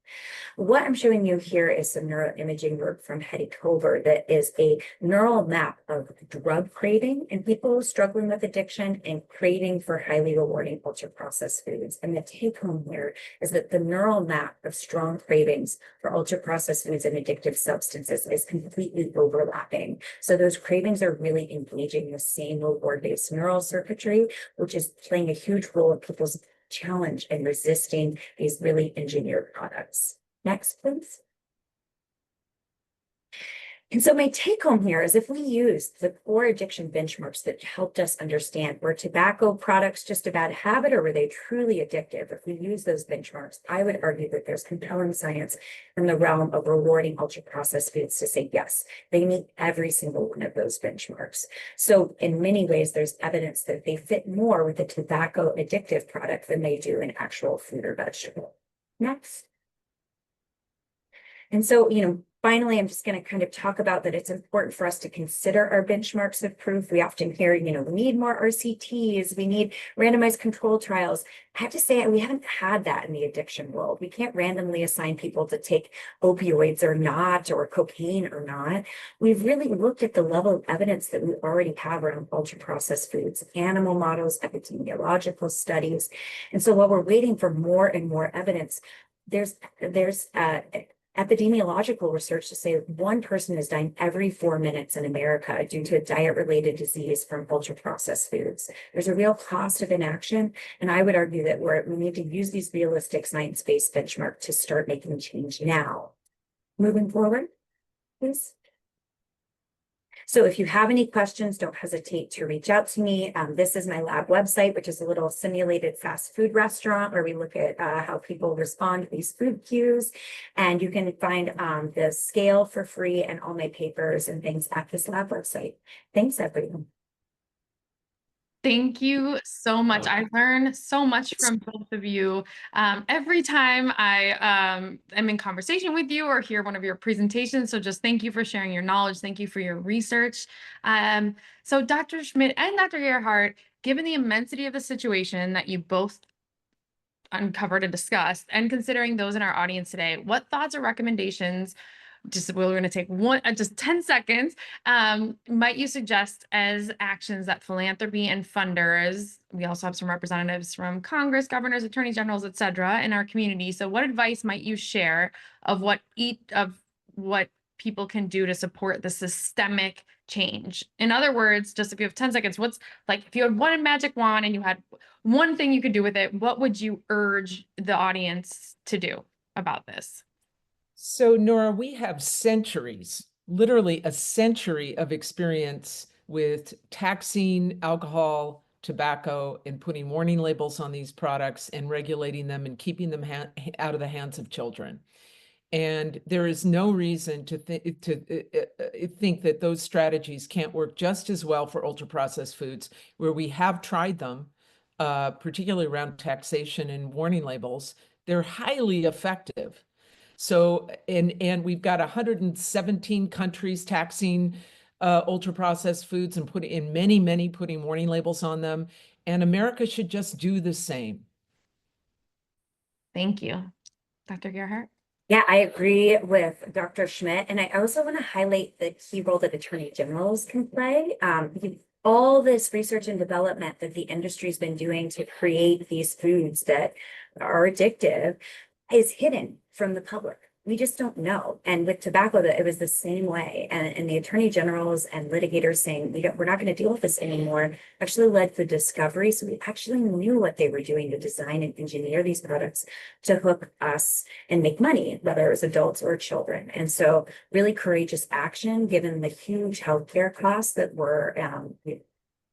What I'm showing you here is some neuroimaging work from Hetty Kober that is a neural map of drug craving in people struggling with addiction and craving for highly rewarding ultra-processed foods. And the take home here is that the neural map of strong cravings for ultra-processed foods and addictive substances is completely overlapping. So those cravings are really engaging the same reward-based neural circuitry, which is playing a huge role in people's challenge in resisting these really engineered products. Next, please. And so my take home here is if we use the core addiction benchmarks that helped us understand were tobacco products just a bad habit or were they truly addictive, if we use those benchmarks, I would argue that there's compelling science in the realm of rewarding ultra-processed foods to say, yes, they meet every single one of those benchmarks. So in many ways, there's evidence that they fit more with a tobacco addictive product than they do an actual fruit or vegetable. Next. And so, finally, I'm just going to kind of talk about that it's important for us to consider our benchmarks of proof. We often hear, we need more RCTs, we need randomized control trials. I have to say, we haven't had that in the addiction world. We can't randomly assign people to take opioids or not, or cocaine or not. We've really looked at the level of evidence that we already have around ultra-processed foods, animal models, epidemiological studies. And so while we're waiting for more and more evidence, there's epidemiological research to say one person is dying every 4 minutes in America due to a diet-related disease from ultra-processed foods. There's a real cost of inaction, and I would argue that we need to use these realistic science-based benchmarks to start making change now. Moving forward, please. So if you have any questions, don't hesitate to reach out to me. This is my lab website, which is a little simulated fast food restaurant where we look at how people respond to these food cues. And you can find the scale for free and all my papers and things at this lab website. Thanks, everyone. Thank you so much. I learn so much from both of you every time I am in conversation with you or hear one of your presentations. So just thank you for sharing your knowledge. Thank you for your research. So Dr. Schmidt and Dr. Gerhardt, given the immensity of the situation that you both uncovered and discussed, and considering those in our audience today, what thoughts or recommendations, we're going to take just 10 seconds, might you suggest as actions that philanthropy and funders, we also have some representatives from Congress, governors, attorneys generals, et cetera, in our community. So what advice might you share of what people can do to support the systemic change? In other words, just if you have 10 seconds, if you had one magic wand and you had one thing you could do with it, what would you urge the audience to do about this? So Nora, we have centuries, literally a century of experience with taxing alcohol, tobacco, and putting warning labels on these products and regulating them and keeping them out of the hands of children. And there is no reason to think that those strategies can't work just as well for ultra-processed foods, where we have tried them, particularly around taxation and warning labels. They're highly effective. So, and we've got 117 countries taxing ultra-processed foods and putting warning labels on them. And America should just do the same. Thank you. Dr. Gerhardt? Yeah, I agree with Dr. Schmidt. And I also want to highlight the key role that attorney generals can play. All this research and development that the industry's been doing to create these foods that are addictive is hidden from the public. We just don't know. And with tobacco, it was the same way. And the attorney generals and litigators saying, we're not going to deal with this anymore, actually led to discovery. So we actually knew what they were doing to design and engineer these products to hook us and make money, whether it was adults or children. And so really courageous action, given the huge healthcare costs that we're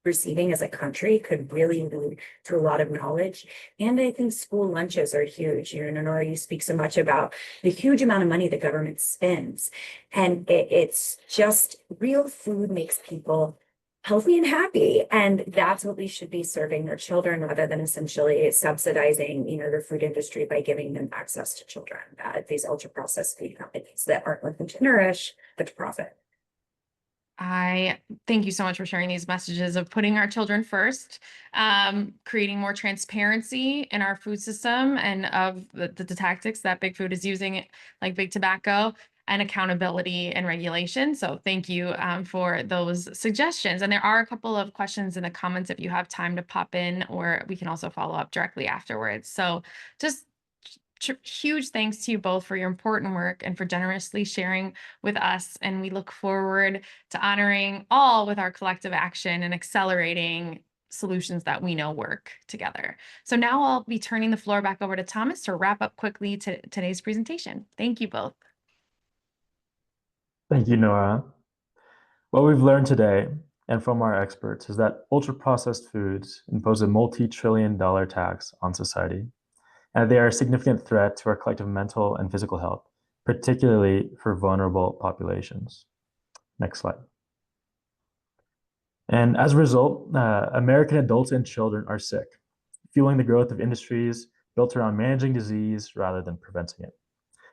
receiving as a country, could really lead to a lot of knowledge. And I think school lunches are huge. Nora, you speak so much about the huge amount of money the government spends. And it's just real food makes people healthy and happy. And that's what we should be serving their children, rather than essentially subsidizing, the food industry by giving them access to children, these ultra-processed food companies that aren't looking to nourish, but to profit. I thank you so much for sharing these messages of putting our children first, creating more transparency in our food system and of the tactics that big food is using, like big tobacco, and accountability and regulation. So thank you for those suggestions. And there are a couple of questions in the comments if you have time to pop in, or we can also follow up directly afterwards. So just huge thanks to you both for your important work and for generously sharing with us. And we look forward to honoring all with our collective action and accelerating solutions that we know work together. So now I'll be turning the floor back over to Thomas to wrap up quickly today's presentation. Thank you both. Thank you, Nora. What we've learned today and from our experts is that ultra-processed foods impose a multi-trillion-dollar tax on society, and they are a significant threat to our collective mental and physical health, particularly for vulnerable populations. Next slide. And as a result, American adults and children are sick, fueling the growth of industries built around managing disease rather than preventing it.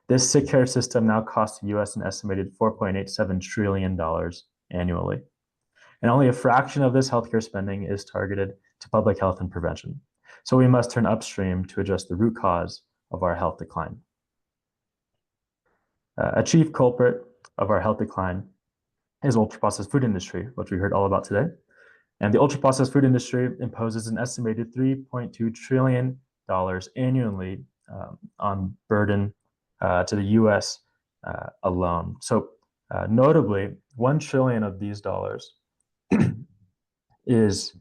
This sick care system now costs the US an estimated $4.87 trillion annually. And only a fraction of this healthcare spending is targeted to public health and prevention. So we must turn upstream to address the root cause of our health decline. A chief culprit of our health decline is ultra-processed food industry, which we heard all about today. And the ultra-processed food industry imposes an estimated $3.2 trillion annually on burden to the US alone. So notably, 1 trillion of these dollars is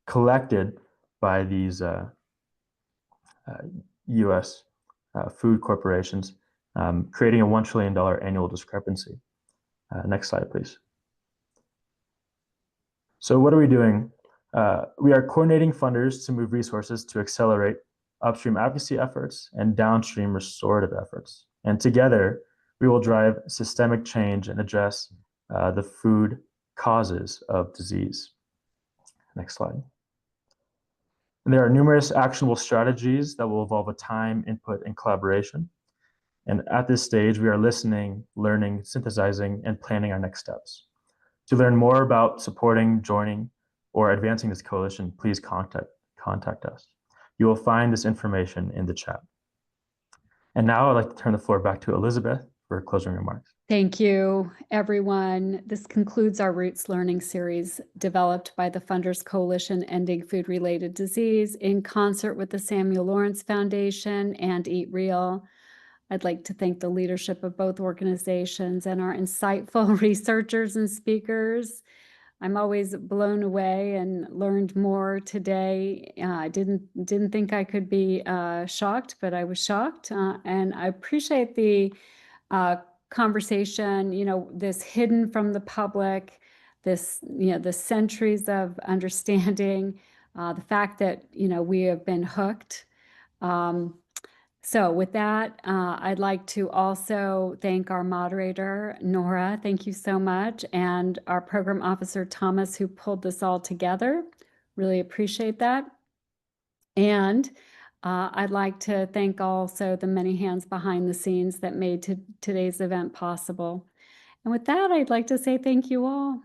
collected by these US food corporations, creating a $1 trillion annual discrepancy. Next slide, please. So what are we doing? We are coordinating funders to move resources to accelerate upstream advocacy efforts and downstream restorative efforts. And together, we will drive systemic change and address the food causes of disease. Next slide. And there are numerous actionable strategies that will involve a time, input, and collaboration. And at this stage, we are listening, learning, synthesizing, and planning our next steps. To learn more about supporting, joining, or advancing this coalition, please contact us. You will find this information in the chat. And now I'd like to turn the floor back to Elizabeth for closing remarks. Thank you, everyone. This concludes our Roots Learning series developed by the Funders Coalition Ending Food-Related Disease in concert with the Samuel Lawrence Foundation and Eat Real. I'd like to thank the leadership of both organizations and our insightful researchers and speakers. I'm always blown away and learned more today. I didn't think I could be shocked, but I was shocked. And I appreciate the conversation, this hidden from the public, this, the centuries of understanding, the fact that, we have been hooked. So with that, I'd like to also thank our moderator, Nora, thank you so much, and our program officer, Thomas, who pulled this all together. Really appreciate that. And I'd like to thank also the many hands behind the scenes that made today's event possible. And with that, I'd like to say thank you all.